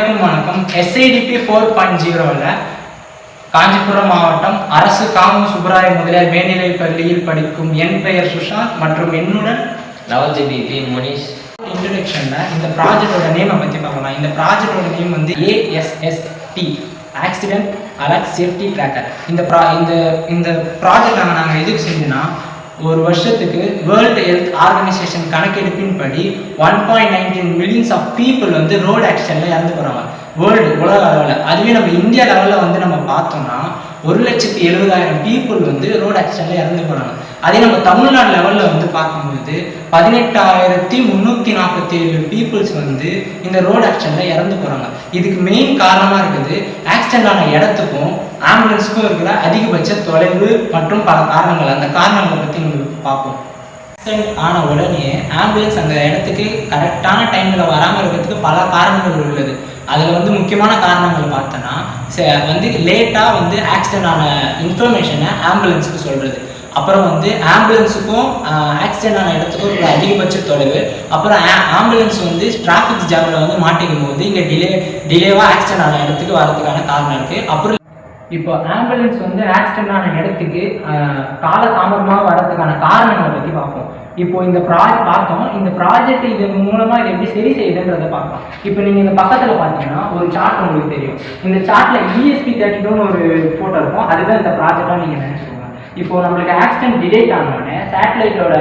அனைவருக்கும் வணக்கம். SIDP 4.0ல காஞ்சிபுரம் மாவட்டம் அரசு காமு சுப்பராய முதலியார் மேல்நிலைப் பள்ளியில் படிக்கும் என் பெயர் சுஷாந்த் மற்றும் என்னுடன் நவஜிபி முனிஷ். இன்ட்ரடக்ஷன்ல இந்த ப்ராஜெக்டோட நேமை பற்றி பார்க்கலாம். இந்த ப்ராஜெக்டோட நேம் வந்து ASST accident alert safety tracker. இந்த ப்ராஜெக்ட் நாங்கள் எதுக்கு செஞ்சோன்னா, ஒரு வருஷத்துக்கு வேர்ல்டு ஹெல்த் ஆர்கனைசேஷன் கணக்கெடுப்பின்படி 1.19 மில்லியன்ஸ் ஆஃப் பீப்புள் வந்து ரோடு ஆக்சிடென்ட்ல இறந்து போகிறாங்க உலக அளவில். அதுவே நம்ம இந்தியா லெவலில் வந்து நம்ம பார்த்தோம்னா 1,70,000 பீப்புள் வந்து ரோடு ஆக்சிடென்ட்ல இறந்து போகிறாங்க. அதே நம்ம தமிழ்நாடு லெவலில் வந்து பார்க்கும்போது 18,347 பீப்புள்ஸ் வந்து இந்த ரோடு ஆக்சிடென்ட்ல இறந்து போகிறாங்க. இதுக்கு மெயின் காரணமாக இருக்குது ஆக்சிடென்ட் ஆன இடத்துக்கும் ஆம்புலன்ஸுக்கும் இருக்கிற அதிகபட்ச தொலைவு மற்றும் பல காரணங்கள். அந்த காரணங்களை பற்றி நம்ம பார்ப்போம். ஆக்சிடென்ட் ஆன உடனே ஆம்புலன்ஸ் அந்த இடத்துக்கு கரெக்டான டைமில் வராமல் இருக்கிறதுக்கு பல காரணங்கள் உள்ளது. அதில் வந்து முக்கியமான காரணங்கள் பார்த்தோன்னா, வந்து லேட்டாக வந்து ஆக்சிடென்ட் ஆன இன்ஃபர்மேஷனை ஆம்புலன்ஸுக்கு சொல்கிறது, அப்புறம் வந்து ஆம்புலன்ஸுக்கும் ஆக்சிடென்ட் ஆன இடத்துக்கும் ஒரு அதிகபட்ச தொலைவு, அப்புறம் ஆம்புலன்ஸ் வந்து டிராஃபிக் ஜாமில் வந்து மாட்டிக்கும் போது இங்கே டிலேவாக ஆக்சிடென்ட் ஆன இடத்துக்கு வரதுக்கான காரணம் இருக்குது. அப்புறம் இப்போ ஆம்புலன்ஸ் வந்து ஆக்சிடென்ட் ஆன இடத்துக்கு காலதாமதமாக வரதுக்கான காரணங்களை பற்றி பார்ப்போம். இப்போ இந்த ப்ராஜெக்ட் பார்த்தோம். இந்த ப்ராஜெக்ட் இதன் மூலமாக இதை எப்படி சரி செய்யுதுன்றதை பார்க்கலாம். இப்போ நீங்கள் இந்த பக்கத்தில் பார்த்தீங்கன்னா ஒரு சார்ட் உங்களுக்கு தெரியும். இந்த சார்ட்டில் ESP32ன்னு ஒரு ஃபோட்டோ இருக்கும். அதுதான் இந்த ப்ராஜெக்டாக நீங்கள் நினைச்சுக்கோங்க. இப்போ நம்மளுக்கு ஆக்சிடென்ட் டிடெக்ட் ஆனோடனே சேட்டலைட்டோட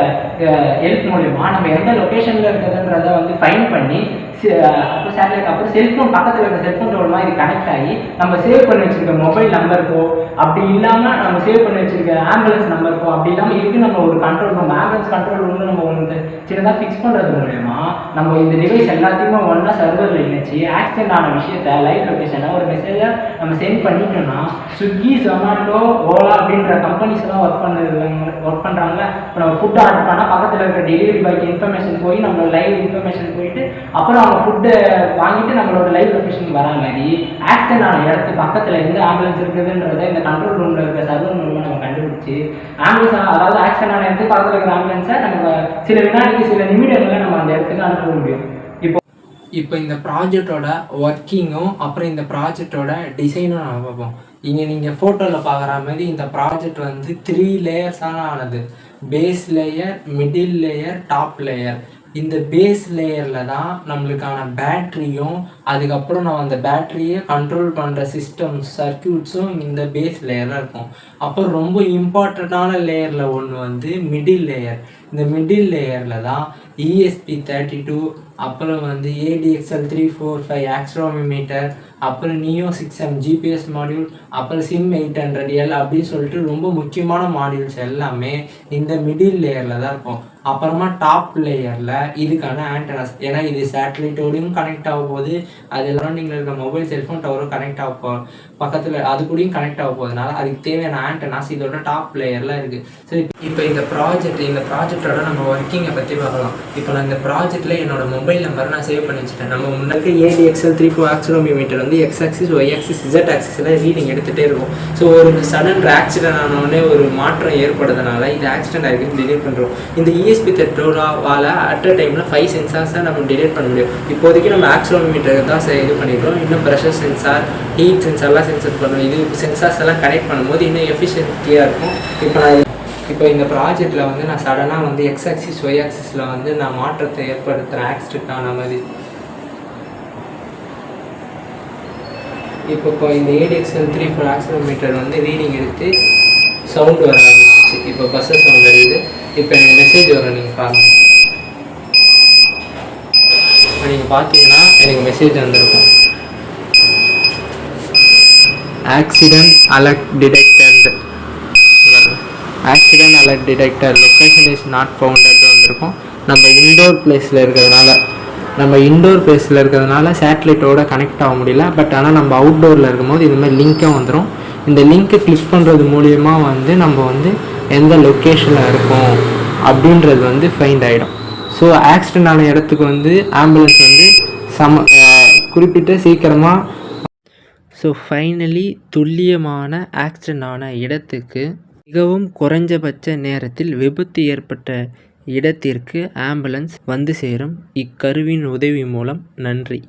ஹெல்ப் மூலமா நம்ம எந்த லொக்கேஷனில் இருக்குதுன்றதை வந்து ஃபைன் பண்ணி அப்புறம் சேட்டலைட் அப்புறம் செல்ஃபோன் பக்கத்தில் இருக்க செல்ஃபோன் மூலமா இது கனெக்ட் ஆகி நம்ம சேவ் பண்ணி வச்சிருக்க மொபைல் நம்பருக்கோ, அப்படி இல்லாமல் நம்ம சேவ் பண்ணி வச்சிருக்க ஆம்புலன்ஸ் நம்பருக்கோ, அப்படி இல்லாமல் இதுக்கு நம்ம ஒரு கண்ட்ரோல் ரூம், ஆம்புலன்ஸ் கண்ட்ரோல் ரூம்னு நம்ம ஒன்று சின்னதாக ஃபிக்ஸ் பண்ணுறது மூலயமா நம்ம இந்த டிவைஸ் எல்லாத்தையுமே ஒன்றா சர்வரில் இணைச்சி ஆக்சிடென்ட் ஆன விஷயத்த லைவ் லொக்கேஷனை ஒரு மெசேஜை நம்ம சென்ட் பண்ணிட்டோம்னா, ஸ்விக்கி, ஜொமேட்டோ, ஓலா அப்படின்ற கம்பெனிஸ் எல்லாம் ஒர்க் பண்ணுறாங்க. இப்போ நம்ம ஃபுட் ஆர்டர் பண்ணால் பக்கத்தில் இருக்க டெலிவரி பாய்க்கு இன்ஃபர்மேஷன் போய் நம்மளோட லைவ் இன்ஃபர்மேஷன் போயிட்டு அப்புறம் அவங்க ஃபுட்டை வாங்கிட்டு நம்மளோட லைவ் லொக்கேஷனுக்கு வரா மாதிரி ஆக்சிடென்ட் ஆன இடத்துக்கு பக்கத்தில் எந்த ஆம்புலன்ஸ் இருக்குதுன்றதை இந்த கண்ட்ரோல் ரூமில் இருக்கிற சர்வர் மூலமாக நம்ம கண்டுபிடிச்சி ஆம்புலன்ஸ், அதாவது ஆக்சிடென்ட் ஆன இடத்துக்கு பக்கத்தில் இருக்கிற ஆம்புலன்ஸை நம்ம சில வினாடிக்கு சில நிமிடங்களில் நம்ம அந்த இடத்துக்கு அனுப்ப முடியும். இப்போ இந்த ப்ராஜெக்டோட ஒர்க்கிங்கும் அப்புறம் இந்த ப்ராஜெக்டோட டிசைனும் நம்ம பார்ப்போம். இங்கே நீங்கள் ஃபோட்டோவில் பார்க்குற மாதிரி இந்த ப்ராஜெக்ட் வந்து 3 லேயர்ஸான ஆனது. Base layer, middle layer, top layer. இந்த பேஸ் லேயரில் தான் நம்மளுக்கான பேட்ரியும், அதுக்கப்புறம் நம்ம அந்த பேட்டரியை கண்ட்ரோல் பண்ணுற சிஸ்டம்ஸ், சர்க்கியூட்ஸும் இந்த பேஸ் லேயரில் இருக்கும். அப்புறம் ரொம்ப இம்பார்ட்டண்ட்டான லேயரில் ஒன்று வந்து மிடில் லேயர். இந்த மிடில் லேயரில் தான் ESP32, அப்புறம் வந்து ADXL345 ஆக்சிலரோமீட்டர், அப்புறம் NIO 6M GPS மாடியூல், அப்புறம் SIM 800L அப்படின்னு சொல்லிட்டு ரொம்ப முக்கியமான மாடியூல்ஸ் எல்லாமே இந்த மிடில் லேயரில் தான் இருக்கும். அப்புறமா டாப் லேயரில் இதுக்கான ஆண்டனாஸ், ஏன்னா இது சேட்டலைட்டோடையும் கனெக்ட் ஆக போகுது, அது சரௌண்டிங்கில் இருக்க மொபைல் செல்ஃபோன் டவரும் கனெக்ட் ஆக பக்கத்தில் அது கூடயும் கனெக்ட் ஆக போகுதுனால அதுக்கு தேவையான ஆண்டனாஸ் இதோட டாப் லேயரில் இருக்குது. சரி, இப்போ இந்த ப்ராஜெக்டோட நம்ம ஒர்க்கிங்கை பற்றி பார்க்கலாம். இப்போ நான் இந்த ப்ராஜெக்டில் என்னோட மொபைல் நம்பர் நான் சேவ் பண்ணி வச்சுட்டேன். நம்ம முன்னாடி ADXL34 ஆக்சிலரோமீட்டர் வந்து X axis, Y axis, Z ஆக்சிஸில் ரீடிங் எடுத்துகிட்டே இருக்கும். ஸோ ஒரு சடன் ஆக்சிடென்ட் ஆனோடனே ஒரு மாற்றம் ஏற்படுறதுனால இது ஆக்சிடென்ட் ஆகிருக்கு டிலீட் பண்ணுறோம். இந்த ESP32வால் அட் அ டைமில் 5 சென்சார்ஸை நம்ம டிலீட் பண்ண முடியும். இப்போதைக்கு நம்ம ஆக்சிலரோமீட்டர் தான் இது பண்ணிடுறோம். இன்னும் ப்ரெஷர் சென்சார், ஹீட் சென்சார்லாம் சென்சர் பண்ணணும். இது சென்சார்ஸ் எல்லாம் கனெக்ட் பண்ணும்போது இன்னும் எஃபிஷியன்ட்டியாக இருக்கும். இப்போ இந்த ப்ராஜெக்டில் வந்து நான் சடனாக வந்து X ஆக்சிஸ், Y ஆக்சிஸில் வந்து நான் மாற்றத்தை ஏற்படுத்துகிறேன் ஆக்சிடென்ட் ஆன மாதிரி. இப்போ இந்த ADXL34 ஆக்சிலரோமீட்டர் வந்து ரீடிங் எடுத்து சவுண்டு வர ஆரம்பிச்சிச்சு. இப்போ பஸ்ஸர் சவுண்ட் அடிக்குது. இப்போ எனக்கு மெசேஜ் வரும், நீங்கள் பாருங்கள். நீங்கள் பார்த்தீங்கன்னா எனக்கு மெசேஜ் வந்திருக்கும், accident alert detected, accident alert detected, location is not founded வந்திருக்கும். நம்ம இன்டோர் பிளேஸில் இருக்கிறதுனால சேட்டலைட்டோட கனெக்ட் ஆக முடியல. பட் ஆனால் நம்ம அவுட்டோரில் இருக்கும்போது இதுமாதிரி லிங்க்கும் வந்துடும். இந்த லிங்க்கை கிளிக் பண்ணுறது மூலிமா வந்து நம்ம வந்து எந்த லொக்கேஷனில் இருக்கோம் அப்படின்றது வந்து ஃபைண்ட் ஆகிடும். ஸோ ஆக்சிடென்ட் ஆன இடத்துக்கு வந்து ஆம்புலன்ஸ் வந்து குறிப்பிட்ட சீக்கிரமாக. ஸோ ஃபைனலி துல்லியமான ஆக்சிடென்ட் ஆன இடத்துக்கு மிகவும் குறைஞ்சபட்ச நேரத்தில் விபத்து ஏற்பட்ட இடத்திற்கு ஆம்புலன்ஸ் வந்து சேரும் இக்கருவியின் உதவி மூலம். நன்றி.